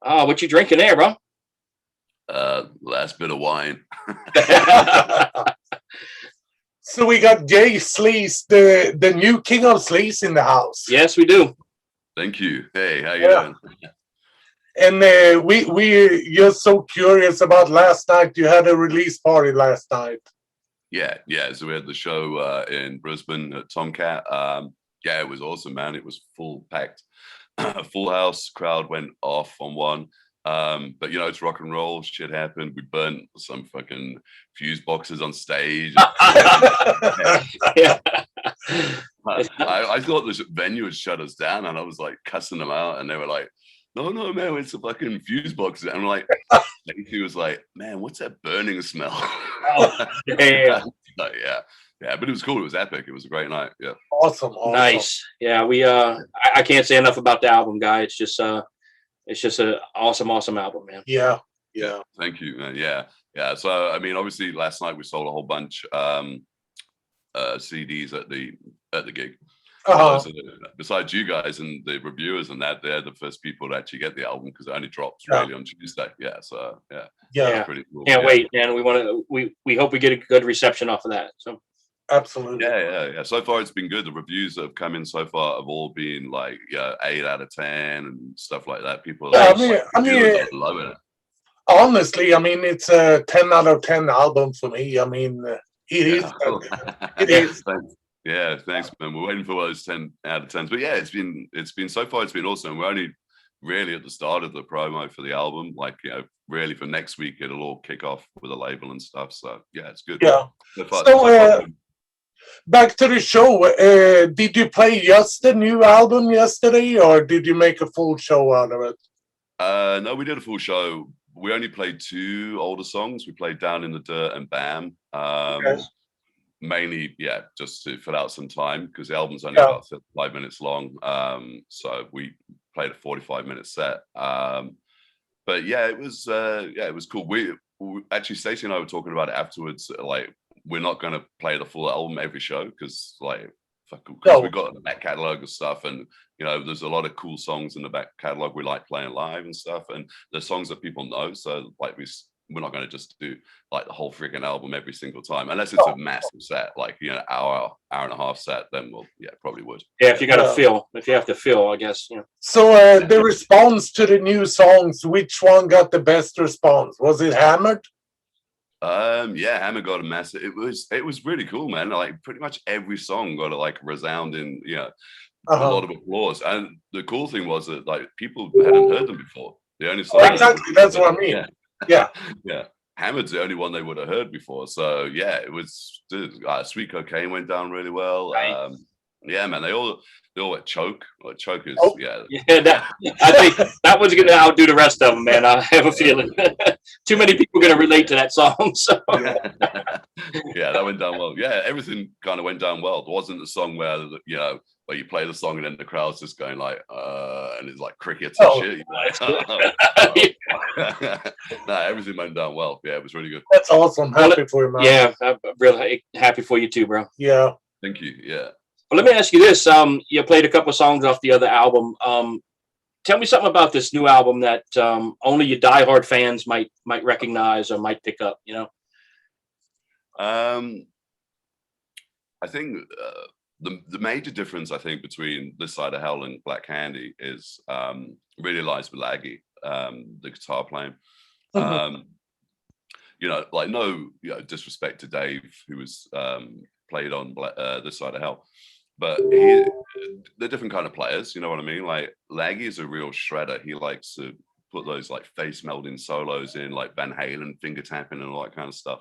Oh, what you drinking there, bro? Last bit of wine. So we got Jay Sleeze, the new king of sleaze in the house. Yes, we do. Thank you. Hey, how you Yeah. doing? And we just so curious about last night. You had a release party last night. Yeah. So we had the show in Brisbane at Tomcat. Yeah, it was awesome, man. It was full packed, full house. Crowd went off on one. But you know, it's rock and roll. Shit happened. We burnt some fucking fuse boxes on stage. Yeah. I thought the venue had shut us down, and I was like cussing them out, and they were like, "No, man, it's a fucking fuse box." And I'm like, he was like, "Man, what's that burning smell?" Oh, yeah. Like, yeah, but it was cool. It was epic. It was a great night. Yeah, Awesome. Nice. Yeah, we I can't say enough about the album, guy. It's just an awesome album, man. Yeah. thank you, man. Yeah. So I mean, obviously, last night we sold a whole bunch CDs at the gig. Uh-huh. Besides you guys and the reviewers and that, they're the first people to actually get the album because it only drops really on Tuesday. Yeah, so Yeah. pretty cool. Can't wait, man. We hope we get a good reception off of that. So Absolutely. Yeah. So far, it's been good. The reviews that have come in so far have all been like 8 out of 10 and stuff like that. People Yeah, are loving it. Honestly, I mean, it's a 10 out of 10 album for me. I mean, it is. It is. Yeah, thanks, man. We're waiting for those 10 out of 10s. But yeah, it's been so far, it's been awesome. We're only really at the start of the promo for the album. Like, really for next week, it'll all kick off with a label and stuff. So yeah, it's good. Yeah. So far, So, back to the show. Did you play just the new album yesterday, or did you make a full show out of it? No, we did a full show. We only played 2 older songs. We played Down in the Dirt and Bam. Okay. Mainly, just to fill out some time because the album's only about 5 minutes long. So we played a 45-minute set. But yeah, it was cool. We actually, Stacey and I were talking about it afterwards. Like, we're not going to play the full album every show because we've got the back catalog of stuff, and there's a lot of cool songs in the back catalog we like playing live and stuff, and the songs that people know. So like we're not going to just do like the whole freaking album every single time, unless it's a massive set, like hour and a half set. Then we'll probably would. Yeah, if you have to fill, I guess. So the response to the new songs, which one got the best response? Was it Hammered? Hammer got a massive. It was really cool, man. Like pretty much every song got a like resounding, a lot of applause. And the cool thing was that like people hadn't heard them before. The only song exactly, that's what I mean. Yeah. Hammered's the only one they would have heard before. So yeah, it was. Sweet Cocaine went down really well. Right. Yeah, man. They all went Choke. Like, Choke is I think that one's gonna outdo the rest of them, man. I have a feeling. Too many people are gonna relate to that song. So yeah, that went down well. Yeah, everything kind of went down well. There wasn't a song where where you play the song and then the crowd's just going like and it's like crickets and shit. No, everything went down well. Yeah, it was really good. That's awesome. Happy for you, man. Yeah, I'm really happy for you too, bro. Yeah. Thank you. Yeah. Well, let me ask you this. You played a couple of songs off the other album. Tell me something about this new album that only your diehard fans might recognize or might pick up, I think the major difference, I think, between This Side of Hell and Black Candy is really lies with Laggy, the guitar playing. Like no disrespect to Dave, who was played on This Side of Hell. But they're different kind of players, you know what I mean? Like Laggy is a real shredder. He likes to put those like face melding solos in, like Van Halen, finger tapping, and all that kind of stuff.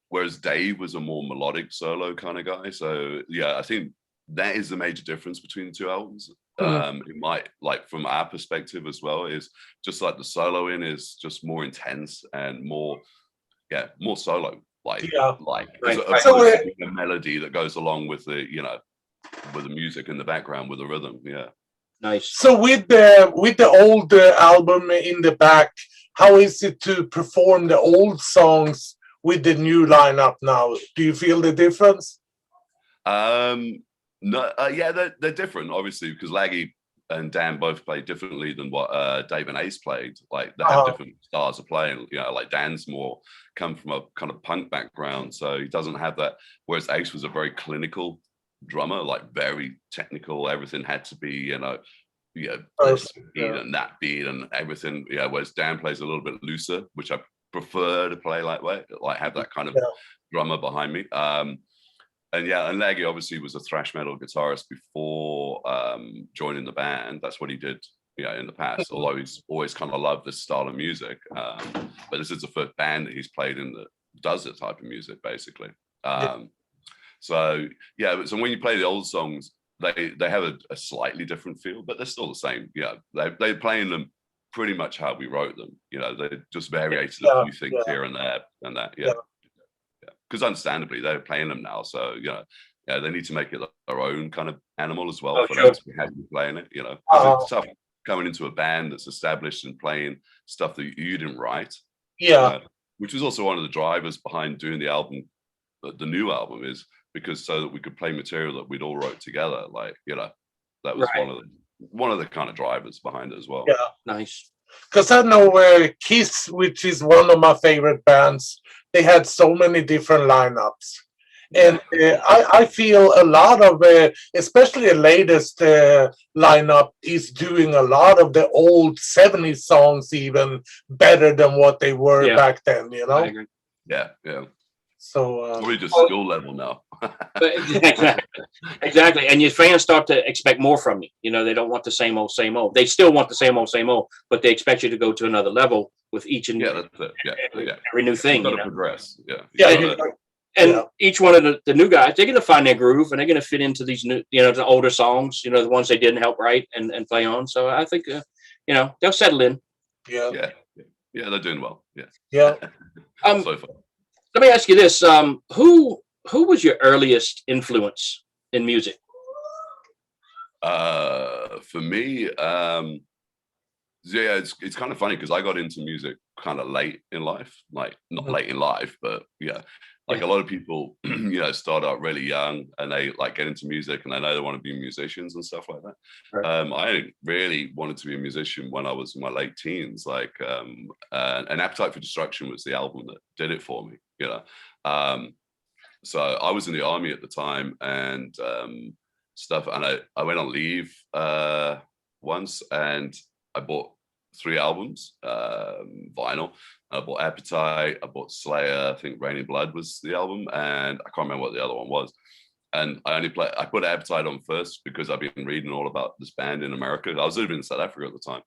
Whereas Dave was a more melodic solo kind of guy. So yeah, I think that is the major difference between the 2 albums. It might, like from our perspective as well, is just like the soloing is just more intense and more solo. Like there's a melody that goes along with the with the music in the background, with the rhythm. Yeah. Nice. So with the old album in the back, how is it to perform the old songs with the new lineup now? Do you feel the difference? No, they're different, obviously, because Laggy and Dan both play differently than what Dave and Ace played. Like they have different styles of playing. You know, like Dan's more come from a kind of punk background, so he doesn't have that. Whereas Ace was a very clinical drummer, like very technical. Everything had to be, this beat and that beat and everything. Yeah, whereas Dan plays a little bit looser, which I prefer to play like have that kind of drummer behind me. And Laggy obviously was a thrash metal guitarist before joining the band. That's what he did, in the past. Although he's always kind of loved this style of music, but this is the first band that he's played in that does that type of music, basically. So when you play the old songs, they have a slightly different feel, but they're still the same. Yeah, they're playing them pretty much how we wrote them. They just variated a few things here and there and that. Because understandably they're playing them now, so they need to make it their own kind of animal as well for them to be happy playing it. Because it's tough coming into a band that's established and playing stuff that you didn't write. Which was also one of the drivers behind doing the album, the new album, is because so that we could play material that we'd all wrote together. Like that was one of the kind of drivers behind it as well. Nice. Because I know Kiss, which is one of my favorite bands, they had so many different lineups. And I feel a lot of, especially the latest lineup, is doing a lot of the old 70s songs even better than what they were back then, I agree. Yeah. So probably just skill level now. Exactly. And your fans start to expect more from you. They don't want the same old, same old. They still want the same old, but they expect you to go to another level with each and every new thing. You got to progress. And each one of the new guys, they're going to find their groove and they're going to fit into these new, the older songs, the ones they didn't help write and play on. So I think, they'll settle in. Yeah, they're doing well. Yeah. So far. Let me ask you this: who was your earliest influence in music? For me, it's kind of funny because I got into music kind of late in life, like not late in life, but a lot of people, start out really young and they like get into music and they know they want to be musicians and stuff like that. Right. I really wanted to be a musician when I was in my late teens. Like, and Appetite for Destruction was the album that did it for me. So I was in the army at the time and stuff, and I went on leave once and I bought 3 albums, vinyl. I bought Appetite, I bought Slayer, I think Raining Blood was the album, and I can't remember what the other one was. And I put Appetite on first because I've been reading all about this band in America. I was living in South Africa at the time.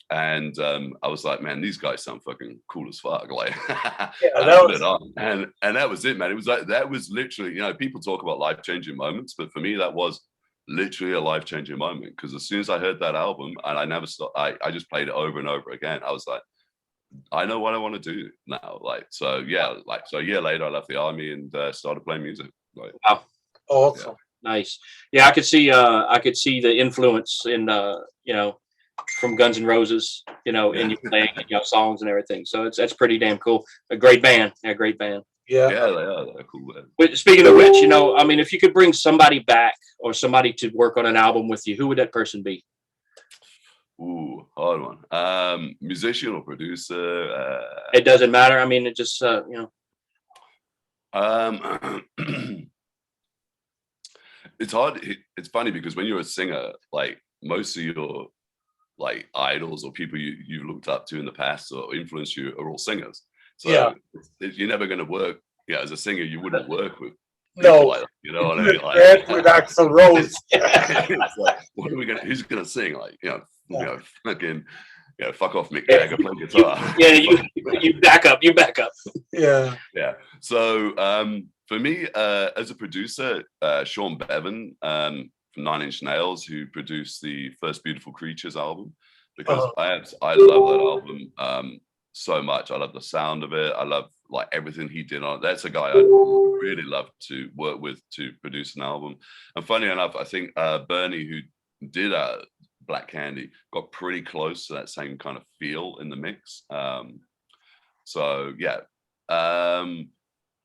And I was like, man, these guys sound fucking cool as fuck. Like, and that was it, man. It was like, that was literally, people talk about life-changing moments, but for me, that was literally a life-changing moment. Because as soon as I heard that album, and I never stopped, I just played it over and over again. I was like, I know what I want to do now. So a year later, I left the army and started playing music. Wow. Awesome. Nice. Yeah, I could see the influence in from Guns N' Roses, in your playing songs and everything. So that's pretty damn cool. A great band. Yeah, great band. Yeah, they are. They're cool. But speaking of which, if you could bring somebody back or somebody to work on an album with you, who would that person be? Ooh, hard one. Musician or producer? It doesn't matter. It just It's hard. It's funny because when you're a singer, like most of your like idols or people you've looked up to in the past or influenced you are all singers. So you're never going to work. As a singer, you wouldn't work with. No, like, what I mean? Like, with Axl Rose. It's like, what are we gonna? Who's gonna sing? Like, fucking, fuck off, Mick Jagger, play guitar. You back up. Yeah. So for me, as a producer, Sean Bevan from 9 Inch Nails, who produced the first Beautiful Creatures album, because I love that album so much. I love the sound of it. I love like everything he did on it. That's a guy I'd really love to work with to produce an album. And funny enough, I think Bernie, who did Black Candy, got pretty close to that same kind of feel in the mix.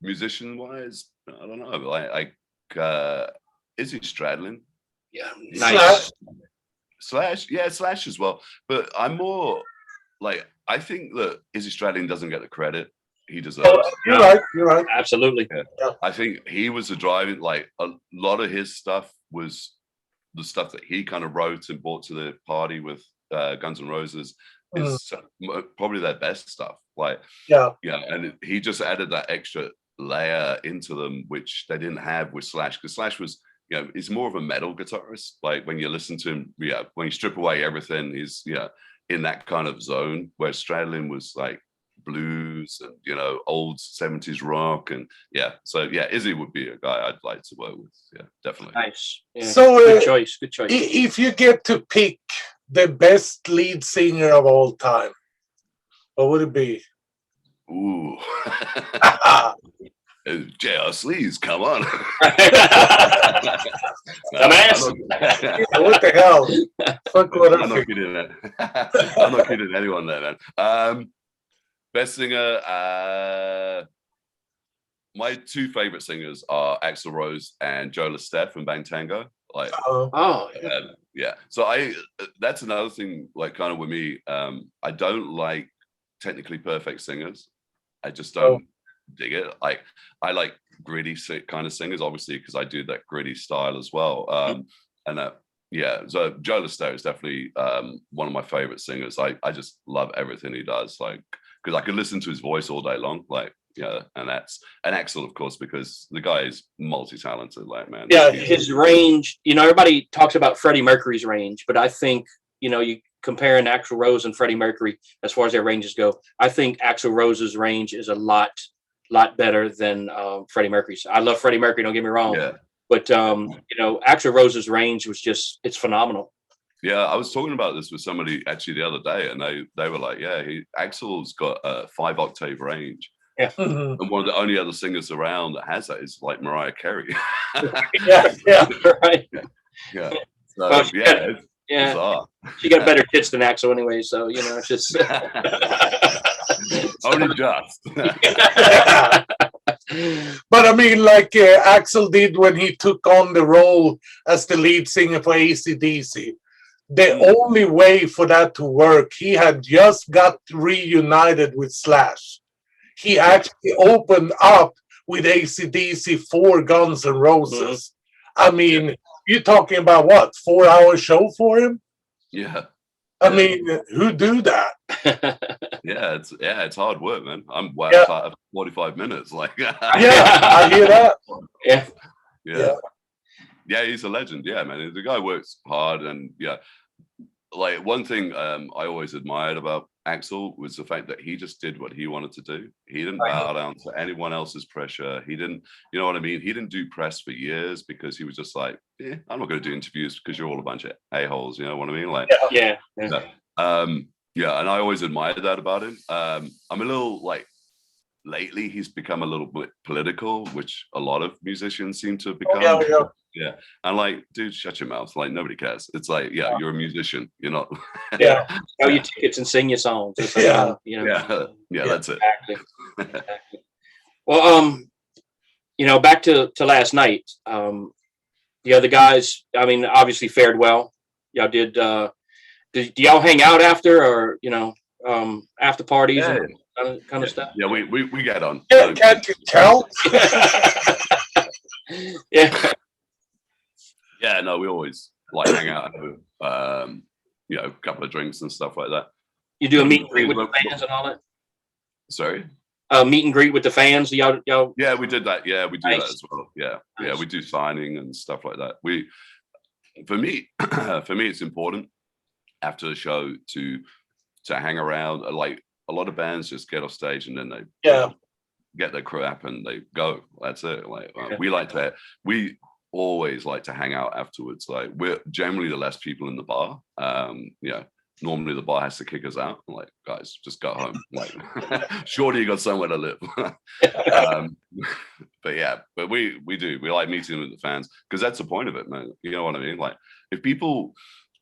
Musician wise, I don't know, like Izzy Stradlin. Yeah, nice. Slash, yeah, Slash as well. But I'm more like, I think that Izzy Stradlin doesn't get the credit he deserves. You're right. You're right. Absolutely. Yeah. I think he was the driving, like a lot of his stuff was the stuff that he kind of wrote and brought to the party with Guns N' Roses is probably their best stuff. Like, yeah, and he just added that extra layer into them, which they didn't have with Slash, because Slash was, he's more of a metal guitarist. Like when you listen to him, when you strip away everything, he's in that kind of zone, where Stradlin was like blues and old 70s rock, and so Izzy would be a guy I'd like to work with. Yeah, definitely. Nice. Yeah. So good choice. If you get to pick the best lead singer of all time, what would it be? Ooh. Jay R Sleeze, come on. What the hell? Fuck what I'm not kidding that. I'm not kidding anyone there, man. Best singer, my two favorite singers are Axl Rose and Joe LaStef from Bang Tango. Like, So that's another thing, like kind of with me. I don't like technically perfect singers. I just don't dig it. Like, I like gritty kind of singers, obviously, because I do that gritty style as well. So Joe LaStef is definitely one of my favorite singers. I just love everything he does. Like, because I could listen to his voice all day long. Like, and Axl, of course, because the guy is multi-talented, like, man. Yeah, his range, everybody talks about Freddie Mercury's range, but I think, you comparing Axl Rose and Freddie Mercury as far as their ranges go, I think Axl Rose's range is a lot better than Freddie Mercury's. I love Freddie Mercury, don't get me wrong. Yeah. But Axl Rose's range was it's phenomenal. Yeah, I was talking about this with somebody actually the other day, and they were like, Axl's got a 5-octave range. Yeah. And one of the only other singers around that has that is like Mariah Carey. yeah, right. Yeah. So, well, bizarre. She got better tits than Axl anyway, so it's just only just. But I mean, like Axl did when he took on the role as the lead singer for AC/DC. The only way for that to work, he had just got reunited with Slash. He actually opened up with AC/DC for Guns N' Roses. I mean, you're talking about what, 4-hour show for him? Yeah. I mean, who do that? It's hard work, man. I'm tired after 45 minutes. Like, I hear that. Yeah, he's a legend. Yeah, man. The guy works hard, and like one thing I always admired about Axl was the fact that he just did what he wanted to do. He didn't bow down to anyone else's pressure. He didn't, you know what I mean? He didn't do press for years because he was just like, I'm not going to do interviews because you're all a bunch of a-holes. You know what I mean? Like, and I always admired that about him. I'm a little like, lately he's become a little bit political, which a lot of musicians seem to become. Yeah. And like, dude, shut your mouth. Like, nobody cares. It's like, you're a musician. You're not. Sell your tickets and sing your songs. That's it. Exactly. Well, back to last night. The other guys, I mean, obviously fared well. Y'all did y'all hang out after, or after parties and kind of stuff? Yeah, we get on. Can't you tell? Yeah, no, we always like hang out and have, a couple of drinks and stuff like that. You do a meet and greet with the fans and all that? Sorry? Meet and greet with the fans? Y'all? Yeah, we did that. Yeah, we do that as well. Yeah, nice. We do signing and stuff like that. For me, it's important after the show to hang around. Like, a lot of bands just get off stage and then they get their crap and they go. That's it. Like, we always like to hang out afterwards. Like, we're generally the less people in the bar. Normally the bar has to kick us out. I'm like, guys, just go home. Like, surely you got somewhere to live. But we do. We like meeting with the fans because that's the point of it, man. You know what I mean? Like, if people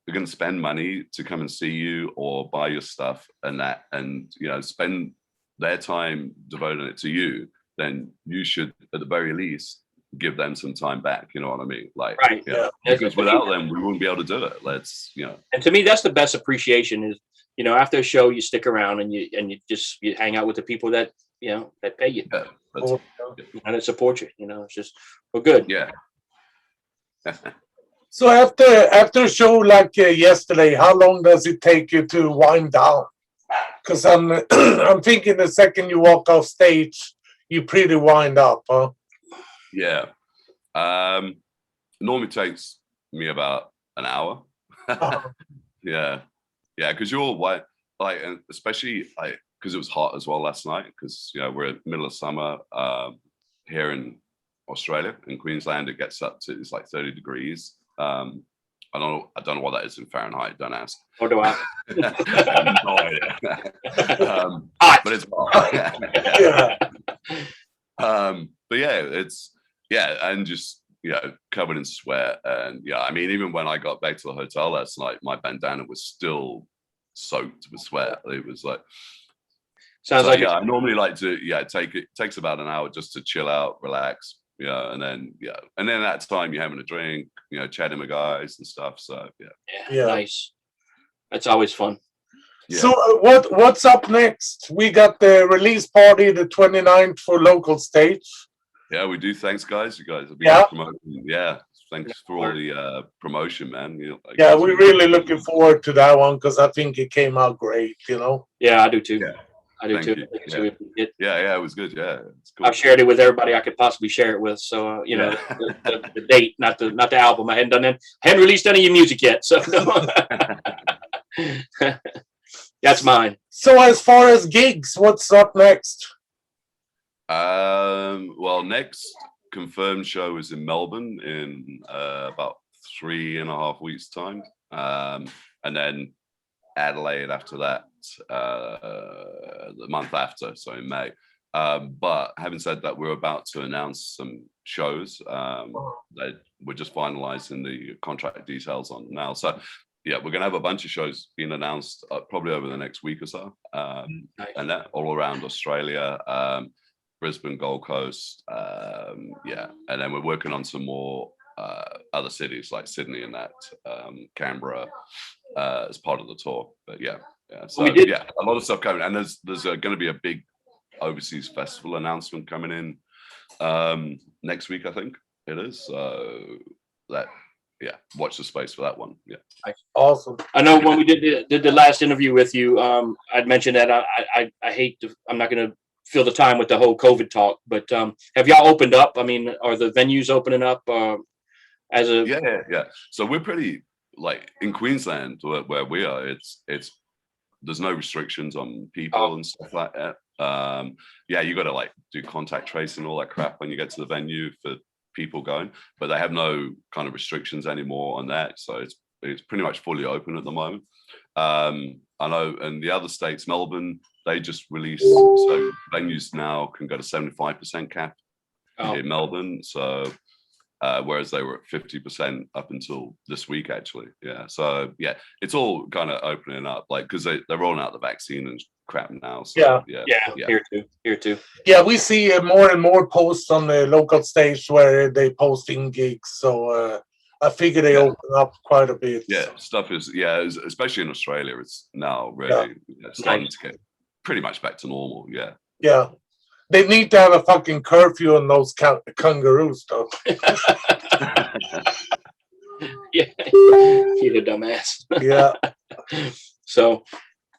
are going to spend money to come and see you or buy your stuff and spend their time devoting it to you, then you should, at the very least, give them some time back. You know what I mean? Like, Right. yeah. Because without them, we wouldn't be able to do it. And to me, that's the best appreciation is, after a show, you stick around and you hang out with the people that, that pay you. Yeah, and that support you. It's just, we're good. Yeah. So after a show like yesterday, how long does it take you to wind down? Because I'm I'm thinking the second you walk off stage, you pretty wind up, huh? Yeah. Normally takes me about an hour. Yeah. Because you're white, and especially because it was hot as well last night. Because we're in the middle of summer here in Australia, in Queensland. It gets up to it's like 30 degrees. I don't know what that is in Fahrenheit. Don't ask. Or do I? I have no idea. But it's hot. But it's and just covered in sweat, and I mean, even when I got back to the hotel last night, my bandana was still soaked with sweat. It was like I normally like to it takes about an hour just to chill out, relax, and then that time you're having a drink, chatting with guys and stuff. So nice. That's always fun. So what's up next? We got the release party the 29th for local stage. Yeah, we do. Thanks, guys. You guys have been promoting. Yeah, thanks for all the promotion, man. We're really looking forward to that one because I think it came out great. Yeah, I do too. Yeah. I do too. It was good. Yeah, it's cool. I've shared it with everybody I could possibly share it with. So the date, not the album. I hadn't released any of your music yet. So that's mine. So as far as gigs, what's up next? Well, next confirmed show is in Melbourne in about 3.5 weeks' time, and then Adelaide after that, the month after, so in May. But having said that, we're about to announce some shows that we're just finalizing the contract details on now. So we're gonna have a bunch of shows being announced probably over the next week or so, and that all around Australia. Brisbane, Gold Coast, and then we're working on some more other cities like Sydney and that, Canberra, as part of the tour. But so a lot of stuff coming, and there's going to be a big overseas festival announcement coming in next week, I think it is. So that watch the space for that one. Yeah, awesome. I know when we did the last interview with you, I'd mentioned that I hate to, I'm not going to fill the time with the whole COVID talk, but have y'all opened up? I mean, are the venues opening up as a? Yeah. So we're pretty in Queensland where we are. It's there's no restrictions on people and stuff like that. You got to do contact tracing and all that crap when you get to the venue for people going, but they have no kind of restrictions anymore on that. So it's pretty much fully open at the moment. I know in the other states, Melbourne, they just released, so venues now can go to 75% cap in Melbourne. So whereas they were at 50% up until this week, actually. Yeah. So it's all kind of opening up, because they're rolling out the vaccine and crap now. So, Here too. Yeah, we see more and more posts on the local stage where they posting gigs. So I figure they open up quite a bit. Yeah, stuff is especially in Australia, it's now really starting to get pretty much back to normal. Yeah, they need to have a fucking curfew on those kangaroos, though. You're a dumbass. Yeah. So,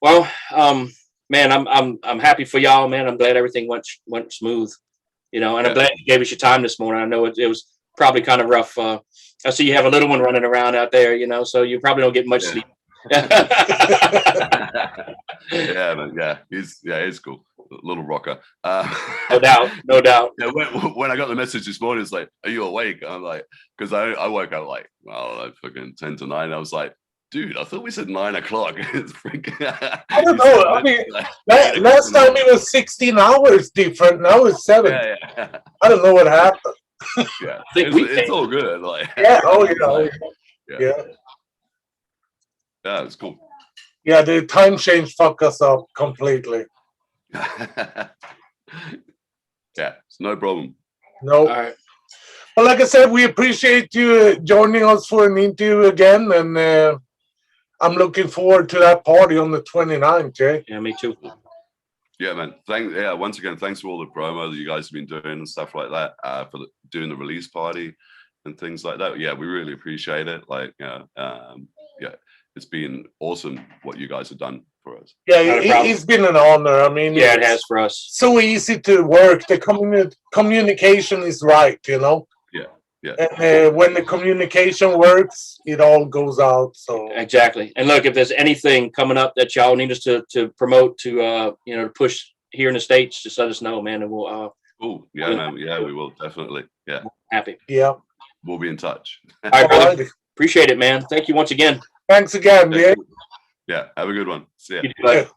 well, man, I'm happy for y'all, man. I'm glad everything went smooth, and I'm glad you gave us your time this morning. I know it was probably kind of rough. I see you have a little one running around out there, so you probably don't get much sleep. He's cool, little rocker. No doubt. Yeah, when I got the message this morning, it's like, "Are you awake?" I'm like, because I woke up I don't know, fucking 10 to 9. I was like, dude, I thought we said 9 o'clock. It's freaking. I don't know. I mean, last time it was 16 hours different. Now it's 7. Yeah. I don't know what happened. Yeah, it's all good. Yeah, it's cool. Yeah, the time change fuck us up completely. Yeah, it's no problem. No. All right. Well, like I said, we appreciate you joining us for an interview again, and I'm looking forward to that party on the 29th, Jay. Yeah, me too. Yeah, man. Once again, thanks for all the promo that you guys have been doing and stuff like that, for doing the release party and things like that. Yeah, we really appreciate it. Like, yeah, it's been awesome what you guys have done for us. Yeah, it's been an honor. I mean, yeah, it has for us. So easy to work. The communication is right, you know. Yeah. And when the communication works, it all goes out. So exactly. And look, if there's anything coming up that y'all need us to promote to to push here in the States, just let us know, man, and we'll. Oh yeah, man. Yeah, we will definitely. Yeah. Happy. Yeah. We'll be in touch. All right, brother. Appreciate it, man. Thank you once again. Thanks again, yeah. Yeah. Have a good one. See ya. You too, bud.